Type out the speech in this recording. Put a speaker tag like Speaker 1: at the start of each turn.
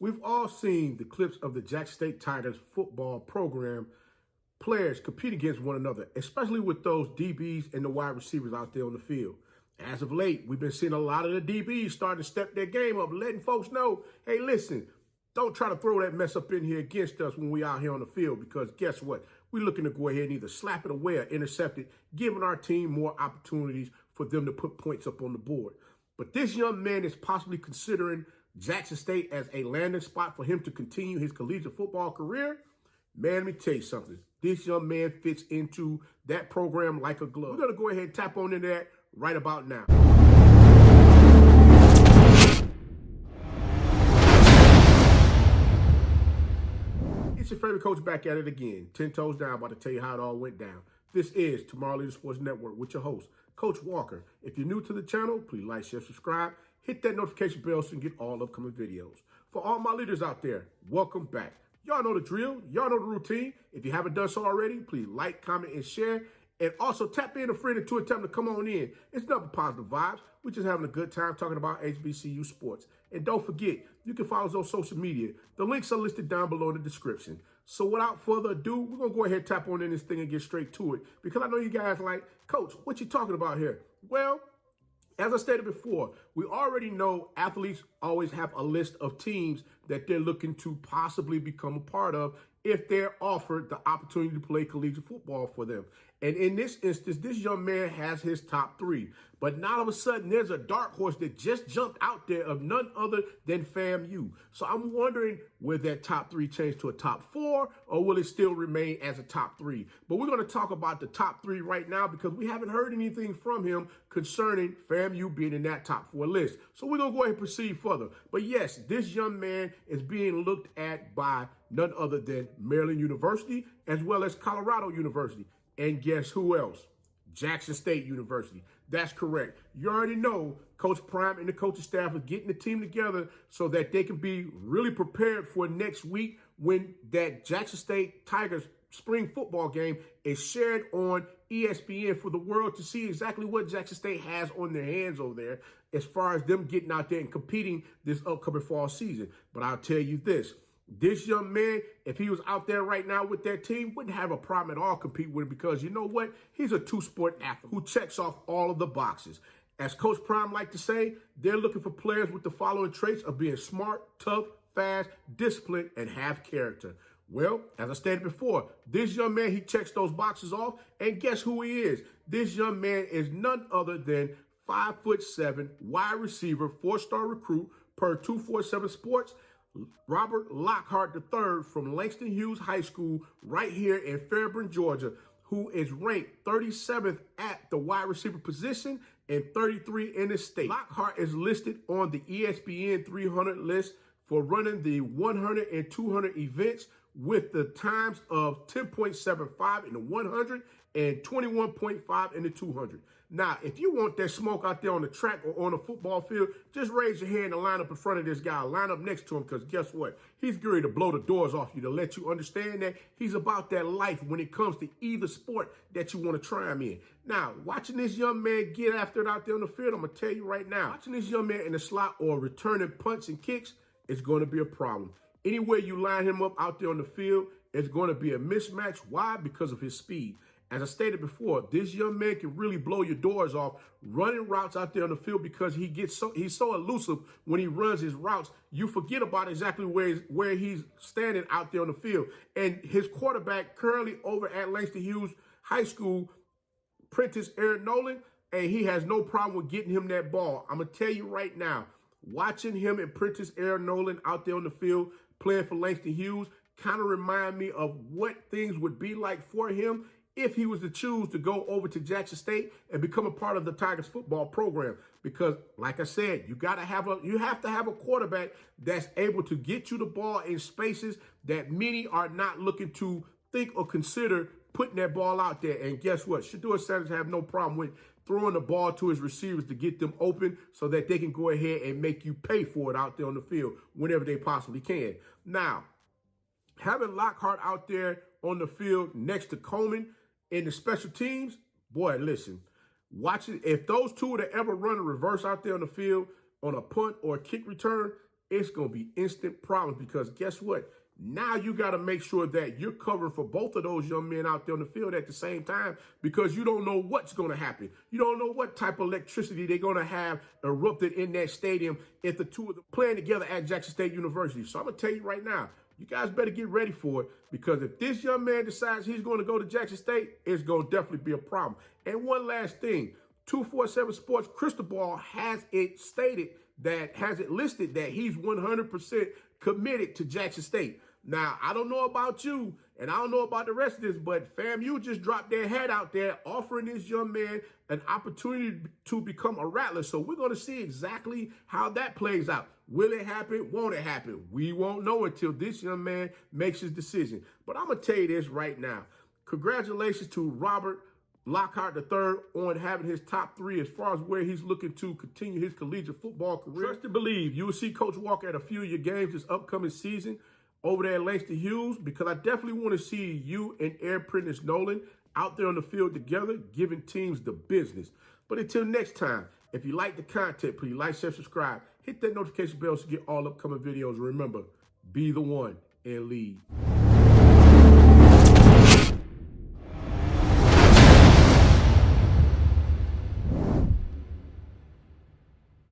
Speaker 1: We've all seen the clips of the Jackson State Tigers football program players compete against one another, especially with those DBs and the wide receivers out there on the field. As of late, we've been seeing a lot of the DBs starting to step their game up, letting folks know, hey, listen, don't try to throw that mess up in here against us when we out here on the field, because guess what? We're looking to go ahead and either slap it away or intercept it, giving our team more opportunities for them to put points up on the board. But this young man is possibly considering Jackson State as a landing spot for him to continue his collegiate football career. Man, let me tell you something. This young man fits into that program like a glove. We're going to go ahead and tap on into that right about now. It's your favorite coach back at it again. 10 toes down, about to tell you how it all went down. This is Tomorrow Leader Sports Network with your host, Coach Walker. If you're new to the channel, please like, share, subscribe. Hit that notification bell so you can get all upcoming videos. For all my leaders out there, welcome back. Y'all know the drill. Y'all know the routine. If you haven't done so already, please like, comment, and share. And also tap in a friend or two and tell them to come on in. It's nothing positive vibes. We're just having a good time talking about HBCU sports. And don't forget, you can follow us on social media. The links are listed down below in the description. So without further ado, we're going to go ahead and tap on in this thing and get straight to it. Because I know you guys are like, Coach, what you talking about here? Well, as I stated before, we already know athletes always have a list of teams that they're looking to possibly become a part of if they're offered the opportunity to play collegiate football for them. And in this instance, this young man has his top three. But now all of a sudden, there's a dark horse that just jumped out there of none other than FAMU. So I'm wondering, will that top three change to a top four, or will it still remain as a top three? But we're going to talk about the top three right now because we haven't heard anything from him concerning FAMU being in that top four list. So we're going to go ahead and proceed further. But yes, this young man is being looked at by none other than Maryland University as well as Colorado University. And guess who else? Jackson State University. That's correct. You already know Coach Prime and the coaching staff are getting the team together so that they can be really prepared for next week when that Jackson State Tigers spring football game is shared on ESPN for the world to see exactly what Jackson State has on their hands over there as far as them getting out there and competing this upcoming fall season. But I'll tell you this. This young man, if he was out there right now with that team, wouldn't have a problem at all competing with him because you know what? He's a two-sport athlete who checks off all of the boxes. As Coach Prime like to say, they're looking for players with the following traits of being smart, tough, fast, disciplined, and have character. Well, as I stated before, this young man, he checks those boxes off, and guess who he is? This young man is none other than 5'7", wide receiver, 4-star recruit per 247 Sports, Robert Lockhart III from Langston Hughes High School right here in Fairburn, Georgia, who is ranked 37th at the wide receiver position and 33 in the state. Lockhart is listed on the ESPN 300 list for running the 100 and 200 events with the times of 10.75 in the 100 and 21.5 in the 200. Now, if you want that smoke out there on the track or on the football field, just raise your hand and line up in front of this guy. Line up next to him because guess what? He's ready to blow the doors off you to let you understand that he's about that life when it comes to either sport that you want to try him in. Now, watching this young man get after it out there on the field, I'm going to tell you right now, watching this young man in the slot or returning punts and kicks is going to be a problem. Anywhere you line him up out there on the field, it's going to be a mismatch. Why? Because of his speed. As I stated before, this young man can really blow your doors off running routes out there on the field because he's so elusive when he runs his routes. You forget about exactly where he's standing out there on the field. And his quarterback currently over at Langston Hughes High School, Prentice Aaron Nolan, and he has no problem with getting him that ball. I'm going to tell you right now, watching him and Prentice Aaron Nolan out there on the field playing for Langston Hughes kind of remind me of what things would be like for him if he was to choose to go over to Jackson State and become a part of the Tigers football program. Because, like I said, you have to have a quarterback that's able to get you the ball in spaces that many are not looking to think or consider putting that ball out there. And guess what? Shedeur Sanders have no problem with throwing the ball to his receivers to get them open so that they can go ahead and make you pay for it out there on the field whenever they possibly can. Now, having Lockhart out there on the field next to Coleman in the special teams, boy, listen, watch it. If those two were to ever run a reverse out there on the field on a punt or a kick return, it's going to be instant problems because guess what? Now you got to make sure that you're covering for both of those young men out there on the field at the same time because you don't know what's going to happen. You don't know what type of electricity they're going to have erupted in that stadium if the two of them playing together at Jackson State University. So I'm going to tell you right now, you guys better get ready for it because if this young man decides he's going to go to Jackson State, it's going to definitely be a problem. And one last thing, 247 Sports Crystal Ball has it listed that he's 100% committed to Jackson State. Now, I don't know about you, and I don't know about the rest of this, but FAMU just dropped their hat out there offering this young man an opportunity to become a Rattler. So we're going to see exactly how that plays out. Will it happen? Won't it happen? We won't know until this young man makes his decision. But I'm going to tell you this right now. Congratulations to Robert Lockhart III on having his top 3 as far as where he's looking to continue his collegiate football career. Trust and believe you will see Coach Walker at a few of your games this upcoming season over there at Langston Hughes because I definitely want to see you and Air Prentice Nolan out there on the field together, giving teams the business. But until next time, if you like the content, please like, share, subscribe. Hit that notification bell to get all upcoming videos. Remember, be the one and lead.